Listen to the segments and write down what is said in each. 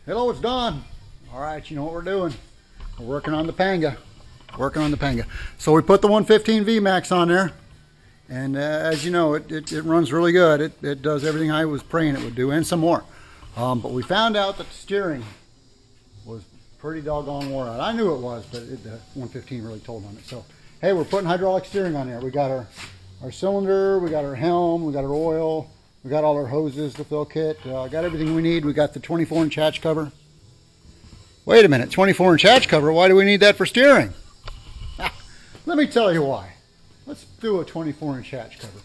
Hello, it's Don. All right, you know what we're doing. We're working on the Panga. So we put the 115 VMAX on there, and as you know, it runs really good. It does everything I was praying it would do, and some more. But we found out that the steering was pretty doggone wore out. I knew it was, but the 115 really told on it. So, hey, we're putting hydraulic steering on there. We got our cylinder, we got our helm, we got our oil, we got all our hoses, the fill kit, got everything we need. We got the 24-inch hatch cover. Wait a minute, 24-inch hatch cover? Why do we need that for steering? Let me tell you why. Let's do a 24-inch hatch cover.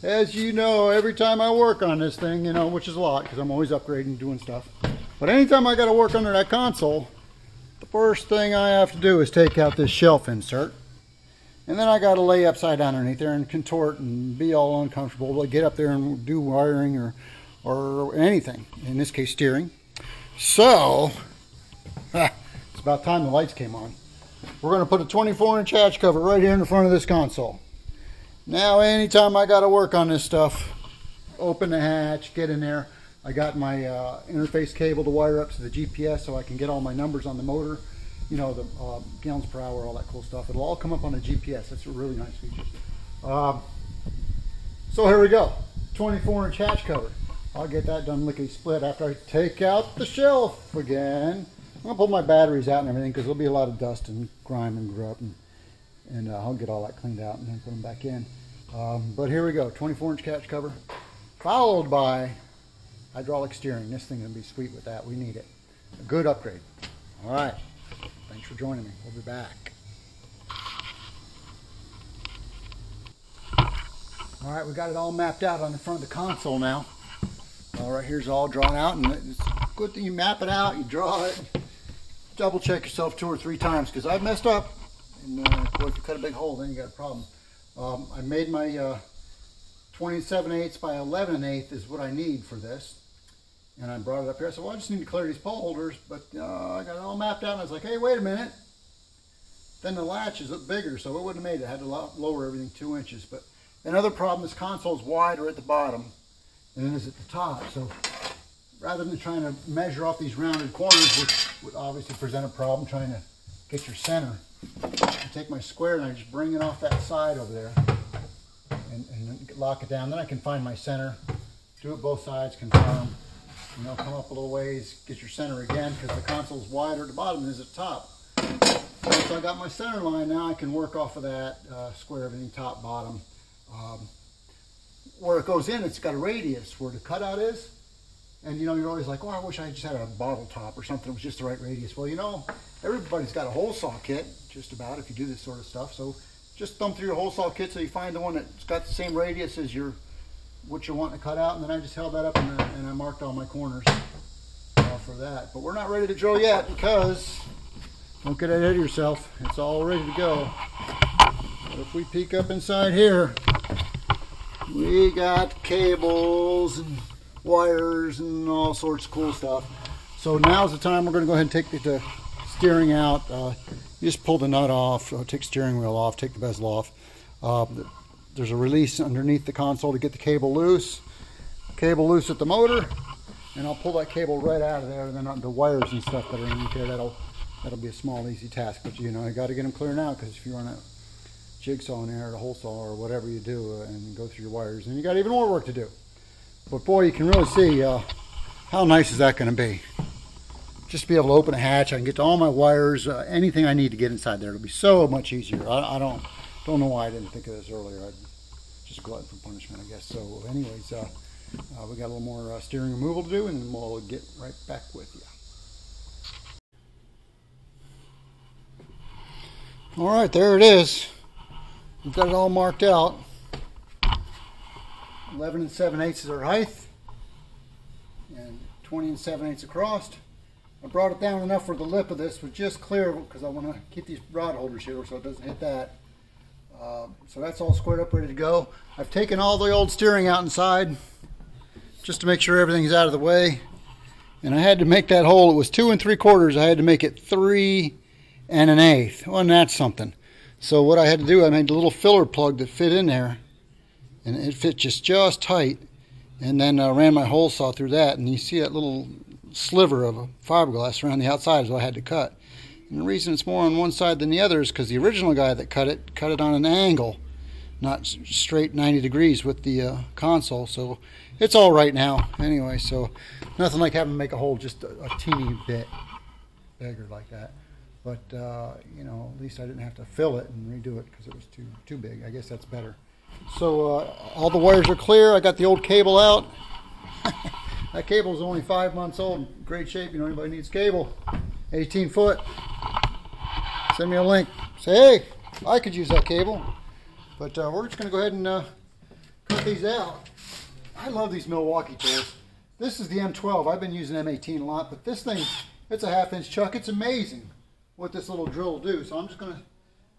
As you know, every time I work on this thing, you know, which is a lot because I'm always upgrading, doing stuff. But anytime I got to work under that console, the first thing I have to do is take out this shelf insert. And then I got to lay upside down underneath there and contort and be all uncomfortable to get up there and do wiring or anything. In this case, steering. So, it's about time the lights came on. We're going to put a 24-inch hatch cover right here in the front of this console. Now, anytime I got to work on this stuff, open the hatch, get in there. I got my interface cable to wire up to the GPS so I can get all my numbers on the motor. You know, the gallons per hour, all that cool stuff. It'll all come up on the GPS. That's a really nice feature. So here we go. 24-inch hatch cover. I'll get that done lickety split after I take out the shelf again. I'm going to pull my batteries out and everything because there'll be a lot of dust and grime and grub. And I'll get all that cleaned out and then put them back in. But here we go. 24-inch hatch cover. Followed by hydraulic steering. This thing is going to be sweet with that. We need it. A good upgrade. All right. Thanks for joining me. We'll be back. All right, we got it all mapped out on the front of the console now. All right, here's all drawn out, and it's good that you map it out, you draw it, double check yourself 2 or 3 times because I've messed up. And boy, if you cut a big hole, then you got a problem. I made my 27/8 by 11/8 is what I need for this. And I brought it up here. I said, well, I just need to clear these pole holders, but I got it all mapped out. And I was like, hey, wait a minute. Then the latch is bigger, so it wouldn't have made it. I had to lower everything 2 inches. But another problem, this console is wider at the bottom than it is at the top. So rather than trying to measure off these rounded corners, which would obviously present a problem trying to get your center, I take my square and I just bring it off that side over there and lock it down. Then I can find my center, do it both sides, confirm. You know, come up a little ways, get your center again because the console's wider at the bottom than it is at the top. Once I got my center line, now I can work off of that, square everything top, bottom. Where it goes in, it's got a radius where the cutout is. And you know, you're always like, oh, I wish I just had a bottle top or something that was just the right radius. Well, you know, everybody's got a hole saw kit, just about, if you do this sort of stuff. So just thumb through your hole saw kit so you find the one that's got the same radius as what you're wanting to cut out, and then I just held that up and I marked all my corners for that. But we're not ready to drill yet because, don't get ahead of yourself, it's all ready to go. But if we peek up inside here, we got cables and wires and all sorts of cool stuff. So now's the time we're going to go ahead and take the steering out. You just pull the nut off, take the steering wheel off, take the bezel off. There's a release underneath the console to get the cable loose. Cable loose at the motor, and I'll pull that cable right out of there, and then the wires and stuff that are underneath there, that'll be a small, easy task. But you know, you got to get them clear now because if you run a jigsaw in there, or a hole saw, or whatever you do, and go through your wires, then you got even more work to do. But boy, you can really see how nice is that going to be. Just to be able to open a hatch, I can get to all my wires, anything I need to get inside there. It'll be so much easier. I don't know why I didn't think of this earlier. I just glutton for punishment, I guess. So anyways, we got a little more steering removal to do, and then we'll get right back with you. All right, there it is. We've got it all marked out. 11 7/8 is our height, and 20 7/8 across. I brought it down enough where the lip of this was just clear because I want to keep these rod holders here so it doesn't hit that. So that's all squared up, ready to go. I've taken all the old steering out inside just to make sure everything's out of the way. And I had to make that hole, it was 2 3/4. I had to make it 3 1/8. Well, and that's something. So what I had to do, I made a little filler plug that fit in there, and it fit just tight. And then I ran my hole saw through that, and you see that little sliver of a fiberglass around the outside, so I had to cut. And the reason it's more on one side than the other is because the original guy that cut it on an angle, not straight 90 degrees with the console. So it's all right now anyway. So nothing like having to make a hole just a teeny bit bigger like that. But you know, at least I didn't have to fill it and redo it because it was too big. I guess that's better. So all the wires are clear. I got the old cable out. That cable is only 5 months old, great shape. You know, anybody needs cable, 18 foot, send me a link. Say, hey, I could use that cable. But we're just going to go ahead and cut these out. I love these Milwaukee tools. This is the M12. I've been using M18 a lot, but this thing, it's a 1/2 inch chuck. It's amazing what this little drill will do. So I'm just going to,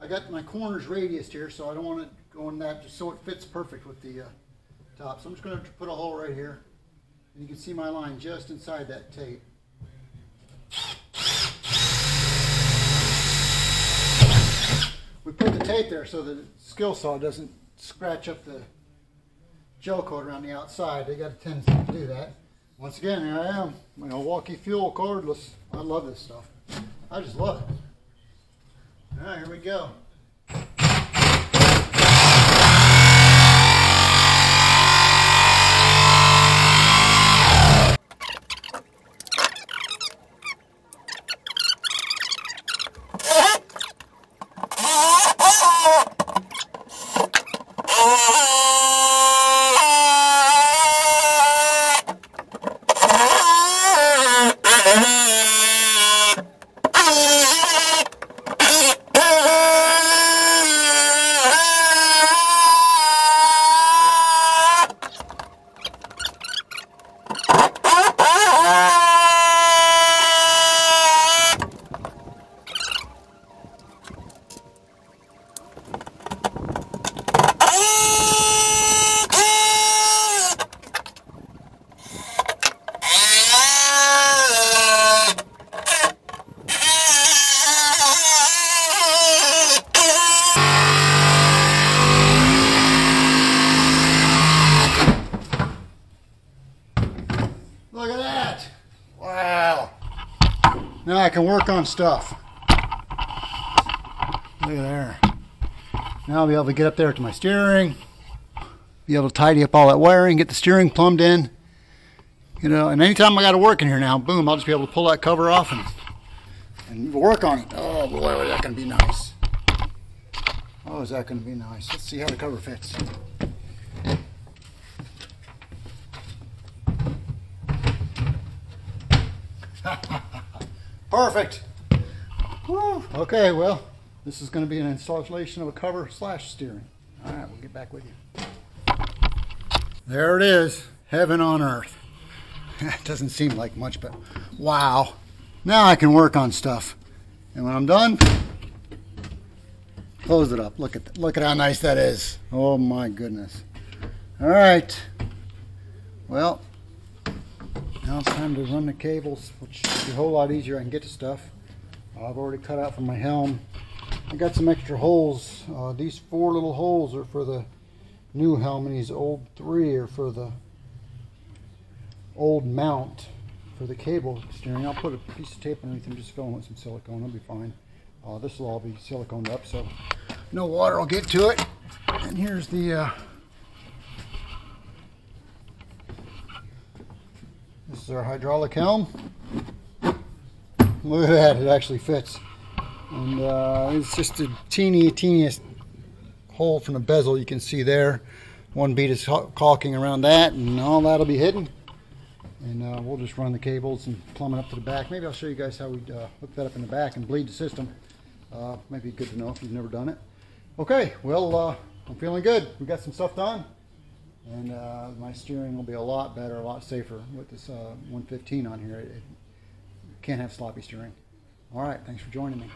I got my corners radiused here, so I don't want to go in that, just so it fits perfect with the top. So I'm just going to put a hole right here. And you can see my line just inside that tape. We put the tape there so the skill saw doesn't scratch up the gel coat around the outside. They got a tendency to do that. Once again, here I am, my Milwaukee fuel cordless. I love this stuff. I just love it. All right, here we go. Look at that! Wow! Now I can work on stuff. Look at there. Now I'll be able to get up there to my steering, be able to tidy up all that wiring, get the steering plumbed in. You know, and anytime I got to work in here now, boom, I'll just be able to pull that cover off and work on it. Oh boy, is that going to be nice. Oh, is that going to be nice. Let's see how the cover fits. Perfect. Woo. Okay, well, this is going to be an installation of a cover / steering. All right, we'll get back with you. There it is, heaven on earth. It doesn't seem like much, but wow. Now I can work on stuff. And when I'm done, close it up. Look at how nice that is. Oh my goodness. All right. Well, now it's time to run the cables, which should be a whole lot easier. I can get to stuff. I've already cut out from my helm. I got some extra holes. These 4 little holes are for the new helm, and these old 3 are for the old mount for the cable steering. I'll put a piece of tape underneath and just fill them with some silicone. It'll be fine. This will all be siliconed up, so no water will get to it. And here's the this is our hydraulic helm. Look at that, it actually fits. And it's just a teeniest hole from the bezel you can see there. 1 bead is caulking around that, and all that'll be hidden. And we'll just run the cables and plumb it up to the back. Maybe I'll show you guys how we hook that up in the back and bleed the system. Maybe good to know if you've never done it. Okay, well, I'm feeling good. We got some stuff done. And my steering will be a lot better, a lot safer with this 115 on here. It can't have sloppy steering. All right, thanks for joining me.